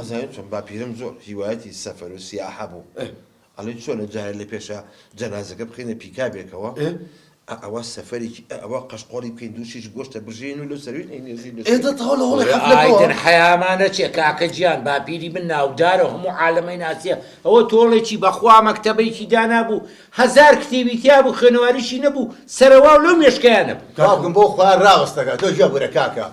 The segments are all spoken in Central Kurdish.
ئەزانێت چۆن باپیرم زۆر هیوایەتی سەفەر و سیاحە بوو ئەڵێ چۆنە جارێ لە پێشە جەنازەکە بخینە پیکابێکەوە ئەوە سەفەرێکی ئەوە قەشقۆڵی بکەین دووشیش گۆشتە بژێن و لە سەروی ئێدە تەواو لە هەوڵی ئایدن حەیامانە چێ کاکە گیان باپیری من ناودارە هەموو عالەمەی ناسیە ئەوە تۆڵێکی بەخوا مەکتەبەیەکی دانابوو 1000 کتێبی تیا بوو خوێنەواریشی نەبوو سەرەوا و لەو مێشکیانە بوو کاکم بۆ خوار ڕاوەستەکە تۆ ژە بوورە کاکە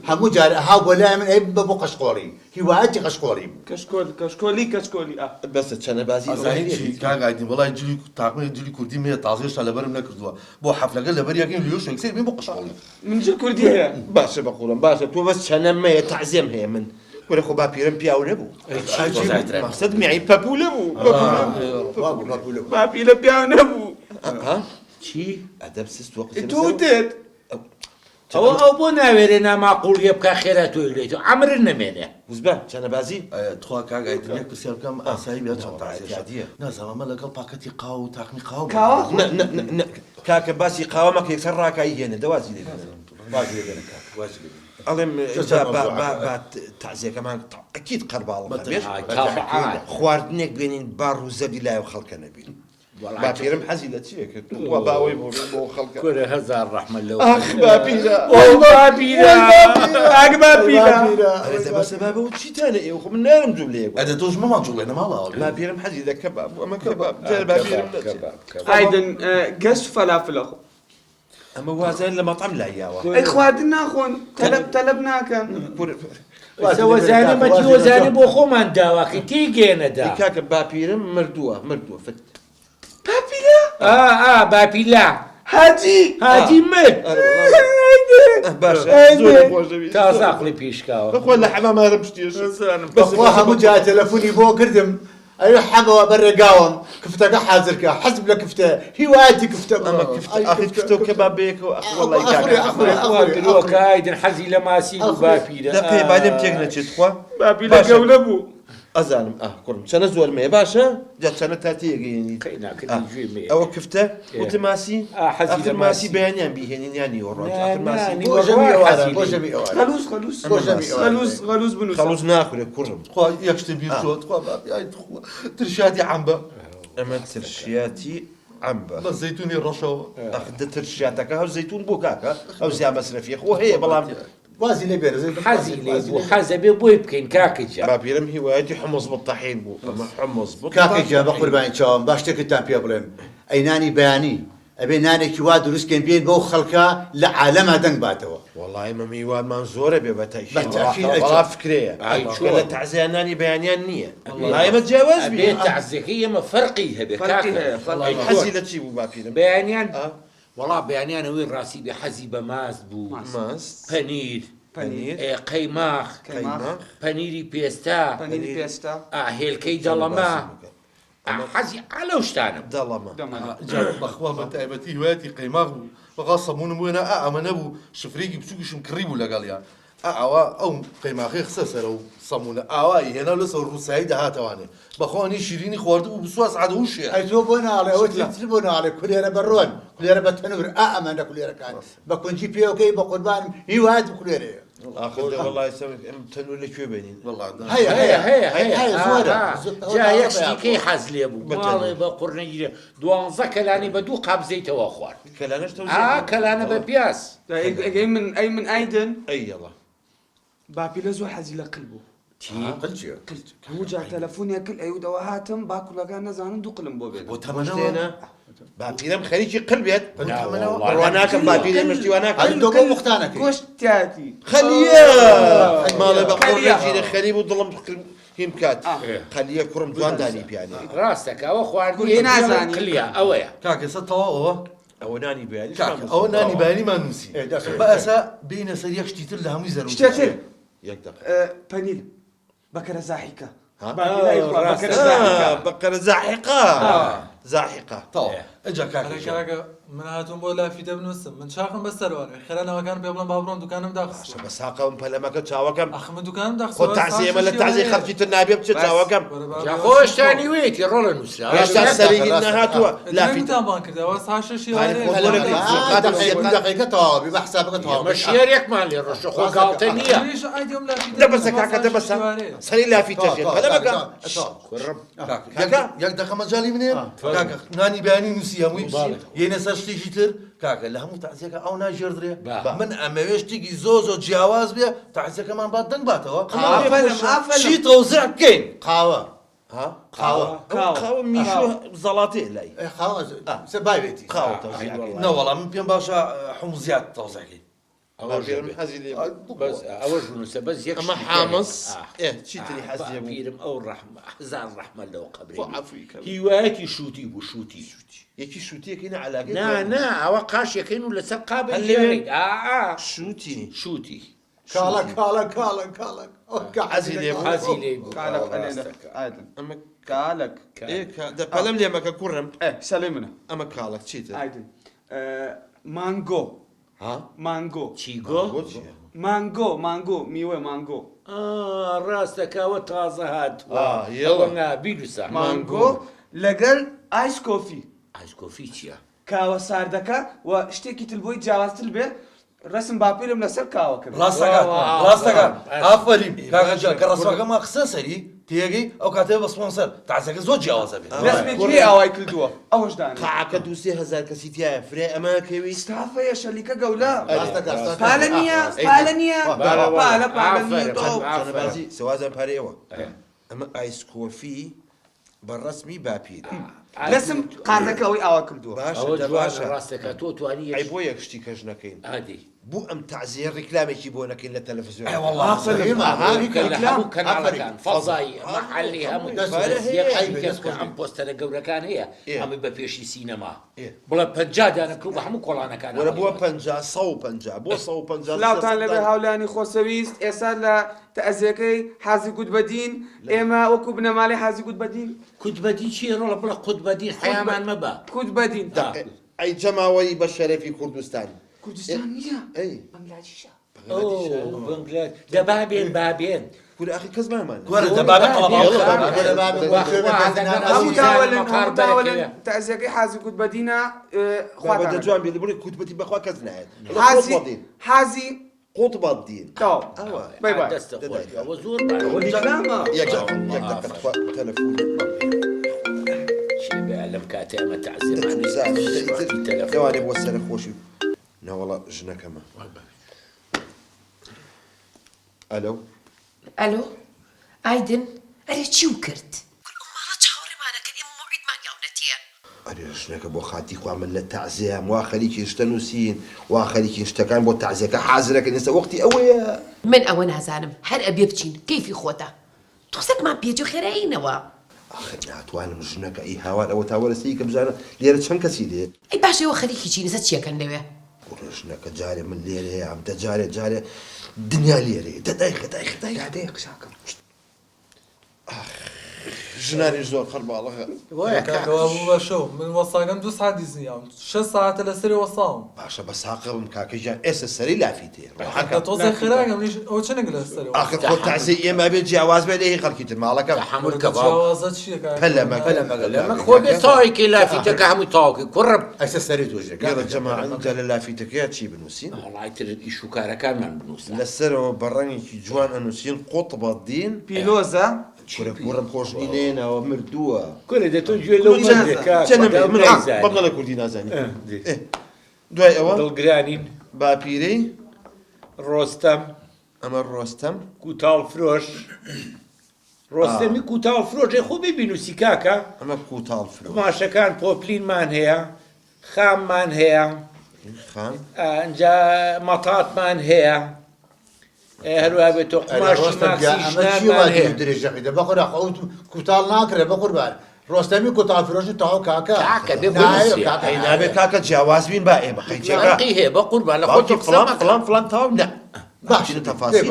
هەموو جار ئەها بۆ لای من ئەی بە بۆ قەشقۆڵی هیوایەتی قەشقۆڵی کەشکۆلی بەسە چەنە بازی کاگایدی وڵای جلی تاقمە جلی کوردی مێ تازێشتا لەبەرم نەکردووە بۆ حەفلەکە لەبەر یەکەین لێو شێکسێر بێ بۆ قەشقۆڵی من جل کوردی هەیە باشە بەقوڵم باشە تۆ بەس چەنە مەیە تەعزێم هەیە من وەرە خۆ باپیرم پیاو نەبوو مەقسەد میعی پەپوولە بوو باپی لە پیاو نەبوو چی؟ ئەدەب سست وە قسە تۆ دێت ئەو بۆ ناوێرێ ناماقوڵیە بکە خێرا تۆی لێت عەمرن نەمێنێ وزبە چەنە بازی تخوا کاگایدی یەک پرسیار بکەم ئاسایی بێت چەند تازێشە نازانمە لەگەڵ پاکەتی قاو و تاقمی قاو کاکە باسی قاوەمەکە یەکسەر ڕاکایی هێنە دەوازی لێ ئەڵێم تازیەکەمان ئەکید قەرباڵ خواردنێک بێنین باڕ و زەبی لایە خەڵکە نەبین باپیرم حەزی لە چیە کرد باوەی بۆ خەڵکە کورە هەزار ڕەحمە لەو باپیرە بەسە بابە چیتانە ئێوە خۆ من نارم جوو لێ ئەدە تۆش مەمان جوڵێ نەماڵاوە باپیرم حەزی لە کەباب ئەمە کەباب جار باپیرم ئایدن گەشت فەلافلە خۆ ئەمە وازان لە مەطعم لایاوە ئەی خواردن ناخۆن تەلەب ناکەن وەزانە مەتی وەزانە بۆ خۆمان داواکەی تێگێنەدا کاکە باپیرم مردووە فت باپیلا هاجی مرد باشە تازە عەقڵی پێشکاوە بەخۆ لە حەمامارم پشتێش بەخوا هەموو جا تەلەفۆنی بۆ کردم ئەوێ حەمەوە بەڕێگاوم کفتەکە حازرکە حەزم لە کفتە هیوایەتی کفتە ئەمە کفتە و کەباب بێکەوە وەڵی ئایدن حەزی لە ماسی و باپیرە دەقەی بالێم تێک نەچێت خوا باپی لە گەولە بوو ئەزانم کوڕم چەنە زۆر مەیە باشە جا چەنە تا تێگەیێنی ئەوە کفتە وتە ماسی ئەخر ماسی بەیانیان بیهێنینیانی غەلووز بنووس خەڵوز ناخورێ کوڕم خوا یەک شتە بیرچۆت خوا ترشاتی عەمبە ئەمە ترشیاتی عەمبە بە زەیتونی ڕەشەوە ئەخدە ترشیاتەکە هەو زەیتون بۆ کاکە ئەو زیان مەسرەفیە خۆ هەیە بەڵام وازی لێ بێنە حەزی لێ بوو حەزە بێ بۆی بکەین کاکەجا باپیرم هیوایەتی حمص بالطحین بوو ئەمە حمص کاکەجا بە قوربانی چاوم باش شتێکتان پێ بڵێم ئەی نانی بەیانی ئەبێ نانێکی وا دروستکەین بێن بەو خەڵکە لە عالەما دەنگ باتەوە وەڵای مە میوانمان زۆرە بێ بەتەکیڵا فکرەیە لە تەعزیانانی بەیانیان نییە ئێمە جیاواز بێ تەعزیەکەی ئێمە فەرقی هەبێ حەزی لە چی بوو باپیرم بەیانیان وەڵا بەیانیانەوەی ڕاستی بێ حەزی بە ماست بوو پەنیر قەیماق پەنیری پێستا هێلکەی دەڵەما حەزی ئالەو شتانم دەڵەمە بەخوا بە تایبەتی هیوایەتی قەیماق بوو بەغا سەمونم بووێنە ئەمە نەبوو شفرێکی بچووکیشم کڕی بوو لەگەڵیان ئەوە ئەو قەیماقی خسە سەرە و سەمونە ئاوایی هێنا لەسەر ڕووسایی دەهاتەوانێ بەخۆنی شیرینی خواردبوو بسواس عەدەوشێ ئەی تۆ بۆ ناڵێ ئەوە تر بۆ ناڵێ کولێرە بەڕۆن کولێرە بە تەنور ئەمەندە کولێرەکان بە کونجی پێوەکەی بە قوربانم هیوایەت کولێرەیە وڵای تەنور لەکوێ بێنین هەیە جا یەک شتیکەی حەز لێ بوو ماڵێ بە قوڕنەگیرە 12 کەلانی بە 2 قاپ زەیتەوە خوارد کەلانە بە پیاس ئەی من ئایدن ئەیڵە باپی لە زۆر حەزی لە قل بوو قلت هەموو جار تەلەفۆنیە کل ئەیودەوە هاتم با کوڵەکان نەزانن 2 قلم بۆ بێت بۆ تەمەنە باپیرم خەریکی قل بێت ڕواناکەم باپیرە مشتیواناکە دۆ بۆ مختانەکە گۆشتیاتی خەلیە ماڵێ بە قوڕێکی خەری بوو دڵم هیم کات خەلیە کوڕم جواندانی پیانێ ڕاستەکەەوە خواردنی نازانی کلیە ئەوەیە کاکە سە تەواوەوە ئەوە نانی بیانی ئەوە نانی بەیانیمان نووسی بەئەسا بینە سەر یەک شتی تر لە هەمووی زەرو شتێتر پەنیر بەکەرە زاحیکە بەقەرە زاحقە ئەجا کاکە من هاتون بۆ لافیتە بنووسم من چاقم بەسەروانێ خێرانەوەکان پێ بڵم با بڕۆم دوکانم داخست باشە بە ساقەم پەلەمەکە چاوەکەم ئەخ من دوکانم داخست خۆ تازی ئێمە لە تازی خەڵکی تر نابێ بچێت چاوەکەم خۆشتانی وێتی ڕۆڵە نووسرا هێشتا سەرێکی نەهاتووە لافیت لافیتان بان کردەوە ساشەشی دقیقە تەواوی بە حسابەکە تەواو مە شێرێکمان لێ ڕۆژە خۆ گاڵتە نییە دەبەسە کاکە دەبەسە سەری لافیتەژێت پەلەمەکە یەک دەقە مەجای منێ کاکە نانی بەیانی نووسی هەمووی یەنە سەر شتێکی تر کاکە لە هەموو تازیەکە ئەو ناژێردرێ من ئەمەوێ شتێکی زۆ جیاواز بێ تازیەکەمان با دەنگ باتەوە چی تەوزع بکەین قاوە قاوە میشۆ زەڵاتێ لای سە بایێتی قاوە تەوزیع نەوەڵام من پێم باشە هەموو زیاد تەوزەکەی ئەوەش نووسە بەس یەک ئەمە حامەس چیتری حەزیە بوو پیرم ئەو ڕەحمە هزار ڕەحمە لەو قەبرێ عەفویکە هیوایەتی شووتی بوو شووتی یەکی شووتیەکەی عەلاقەی نا ئەوە قاشەکەین و لەسەر قابل شووتی شووتی کاڵک حەزی لێ بوو حەزی لێ بوو ئەمە کالك پەلەم لێمەکە کوڕم سەلێ منە ئەمە کاڵک چیتر ئایدن مانگۆ مانگۆ چیگۆ مانگۆ میوە مانگۆ ڕاستەکەوە تازە هاتووە بیلوسە مانگۆ لەگەڵ ئایس کۆفی ئایسکۆفی چییە؟ کاوە ساردەکە و شتێکی تر بۆی جیاوازتر بێ ڕسم باپیرم لەسەر کاوە کرد ڕاستەکە ئافرین کاکەجان کە ڕستەکەمان قسە سەری تێگەی ئەو کاتێ بە سپۆنسەر تازەکە زۆر جیاوازە بێت ڕسمێکی لێ ئاوای کردووە ئەوەش دانێ قاعەکە 2-3 کەسی تایە فرێ ئەمەکەوی ستافەیە شەلیکە گەولە ڕاستەکە پالە نییە پالە نییە بازی سەوازان پارەیەوە ئەمە ئایس کۆفی بەڕسمی باپیرە لەسم قارەکە ئەوەی ئاوا کردووە باشە ڕاستەکە تۆ توانی ئەی بۆ یەک شتی کەش نەکەین ئادی بوو ئەم تازیە ڕیکلامێکی بۆ نەکەین لە تەلەڤیزیۆن کەناڵەکان فەزایی مەحەلی هەموو ئەم پۆستەرە گەورەکان هەیە ئەمە بە پێشی سینەما بڵێ 50 دانەکە بە هەموو کۆڵانەکان وەرە بووە 150 بۆ 150 لاوتان لەبێ هاولانی خۆشەویست ئێستا لە تەعزیەکەی حازی گوتبەدین ئێمە وەکو بنەماڵی حازی گوتبەدین کوتبەدی چیە ڕۆڵە بڵە کوتبەدی حەیامان مەبە گوتبەدین ئەی جەماوەی بە شەرەفی کوردستان کوردستان نییە ئەی بەنگلادێشە بنگلاد دەبابێن بابێن کورە ئەخی کەس مامان هەموو تاوەلن تەعزیەکەی حازی گوتبەدینە بە جوان بێت بڵێ کوتبەتی بەخوا کەس نایێت حازی قوتبە الدین باي باي دەستە خۆشەوە زۆر تەلەفۆن لەم کاتێ ئەمە تعزیێ لەوانێ بۆ سەرە خۆشی نەوەڵە ژنەکەمە ئەلۆ ئەلۆ ئایدن ئەرێ چی و کرد ماڵە چاوەڕێمانەکەن ئێمە موعیدمان یاونەتیە ئەرێ ژنەکە بۆ خاتی خوا من لە تەعزیەم وا خەریکی شتە نووسین وا خەریکی شتەکان بۆ تەعزیەکە حازرەکەن ئێستا وەختی ئەوەیە من ئەوە نازانم هەر ئەبێ بچین کەیفی خۆتە تۆسێکمان پێجو خێرایینەوە ئاخر ناتوانم ژنەکە ئەی هاوار ئەوە تاوەرەسەی کە بزانە لێرە چەند کەسی دێ ئەی باشەوە خەریکی چینەسە چیەکەن لەوێ ژنەکە جارێ من لێرەیە ئەم جارێ دنیا لێرەیە دەدای قساکەم ژنانی زۆر خەرباڵەکە کاکەوا بوو بە شەو من وەساگەم 2 ساعت دیزنیام 6 ساعتە لەسەری وەساوم باشە بە ساقەم کاکەجان ئێستا سەری لافی تێ تۆزە خێراگەم ئەو چنێک لە سەری ئاخر خۆ تازی ئێمە بێت جیاواز بێت هی خەڵکی تر ماڵەکە جیاوازە چییە لەمە خۆ بێ تاوێکی لافیتەکە هەمووی تاوکی کوڕم ئەسە سەری تۆژەکە گەڵە جەماعەت لە لافیتەکەیە چی بنووسین وڵایتر ئیش و کارەکانمان بنووسن لەسەرەوە بەڕەنگێکی جوان ئەنووسین قوتبە الدین پیلۆزە کوڕم خۆشنی نێنەوە مردووە کورە دەتۆ گوێ لەو بەڵە کوردی نازانی دوای ئەوە دڵگرانین باپیرەی ڕۆستەم ئەمە ڕۆستەم کوتاڵ فرۆش ڕۆستەمی کوتاڵ فرۆژێ خۆ ببینوسی کاکە ئەمە کوتاڵ فرۆ ماشەکان پۆپلینمان هەیە خاممان هەیە خام ئەنجا مەتاتمان هەیە هەروە بێتۆ قماشی ماکسیژنانمان هەیە درێژەکەی بەخۆرا ئەو کوتاڵ ناکرێ بە قوربان ڕۆستەمی کوتاڵ فرۆش و تاو کاکە نابێت کاکە جیاواز بین با ئێمە خەیجێکە هەیە بە قوربان لە خۆ فڵان تاو نە باش تفاصيل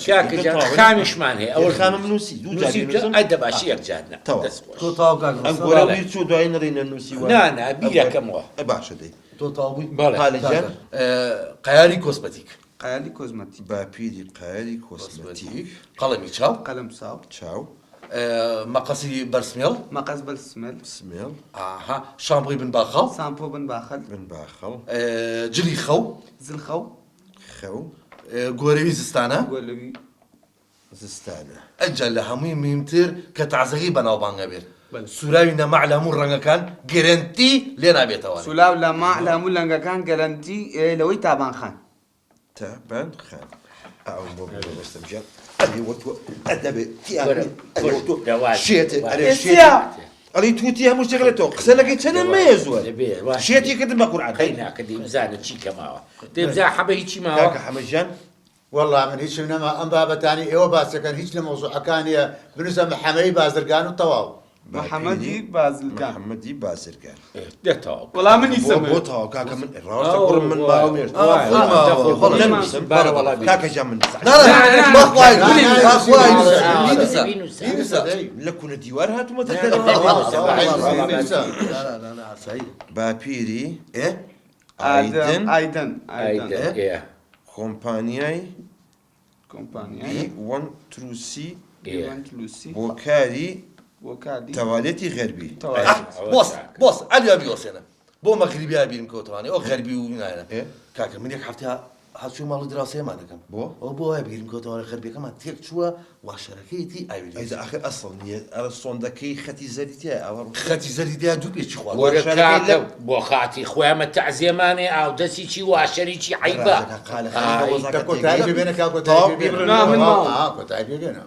کاکەجان خامیشمان هەیە ئەوە خامە منوسی دوو جار ئەدە باشی یەکجارنا تەواو. دەستخۆش تۆ تاو کاک ئەم ڕەسە؟ گۆرە بیر چوو دوای نڕینە نووسی نانا بیرەکەمەوە باشە دەی تۆ تاو بووی؟ بەڵێ پالێجان قەیاری کۆسمەتیک قەیالی کۆزمەتی باپیری قایری کۆسمەتیک قەڵەمی چاو قەلەم ساو چاو مەقەسی بەرسمێڵ مەقەس بەلسمەل سمێڵ ئاها شامپۆی بن باخەڵ سامپۆ بن باخەل بن باخەڵ جلی خەو زلخەو خەو گۆرەوی زستانە گۆلەوی زستانە ئەجل لە هەمووی میمتر کە تازەغی بەناوبانگە بێت سوراوی نەماع لە هەموو ڕەنگەکان گەرنتی لێ نابێتەوە سولاو لە ما لە هەموو لەنگەکان گەرانتی لەوەی تابان خان تابان خان ئەو بۆ بەستم ژیان ئەدی وەتوە ئەدەبێت شێتە ئەرێ شێت ئەڵی توتی هەموو شتێک لە تۆ قسە لەگەی چەنە مەیە زووە شێتی کردن بە قورعان قەی ناکە دەیبزانە چی کەماوە دەیبزا حەبە هیچی ماوە کاکە حەمەدجان والله من هیچ نەما ئەم بابەتانی ئێوە باسەکەن هیچ لە مۆزوعەکانیە بنووسە محەمەدی بازرگان و تەواو محەممەدی بازلگان محەممەدی بازرگان دێتەوە وەڵام منی بۆ سەبێت بۆ تاوا کاکە من ڕاستە کوڕم من باوێت کاکە جان من لە کوونە دیوار هاتوومەتە باپیری ئایدن کۆمپانیای کۆمپانیای وان تروسی لوسی بۆ کاری بۆ کاری تەواڵێتی غەربی بۆس ئەلیا بیوەسێنە بۆ مەغریبیا بینم کەوتوانێ ئەو غەربی و نایەنە کاکە من یەک هەفتە هەچوو ماڵی دراسەیەمان دەکەم ئەو بۆ وای بگیرم کەوتوانە غەربیەکەمان تێک چووە واشەرەکەیەتی ئایوێ ئەخر ئەسڵ نییە ئەرە سۆندەکەی خەتی زەریتە ئەوە خەتی زەریدیا دوو پێچی خوارد بۆ خاتی خۆیانمە تەعزیێمانێ ئاو دەستی چی واشەری چی عیبە کۆتایی بێنە کا کۆتایی بێنە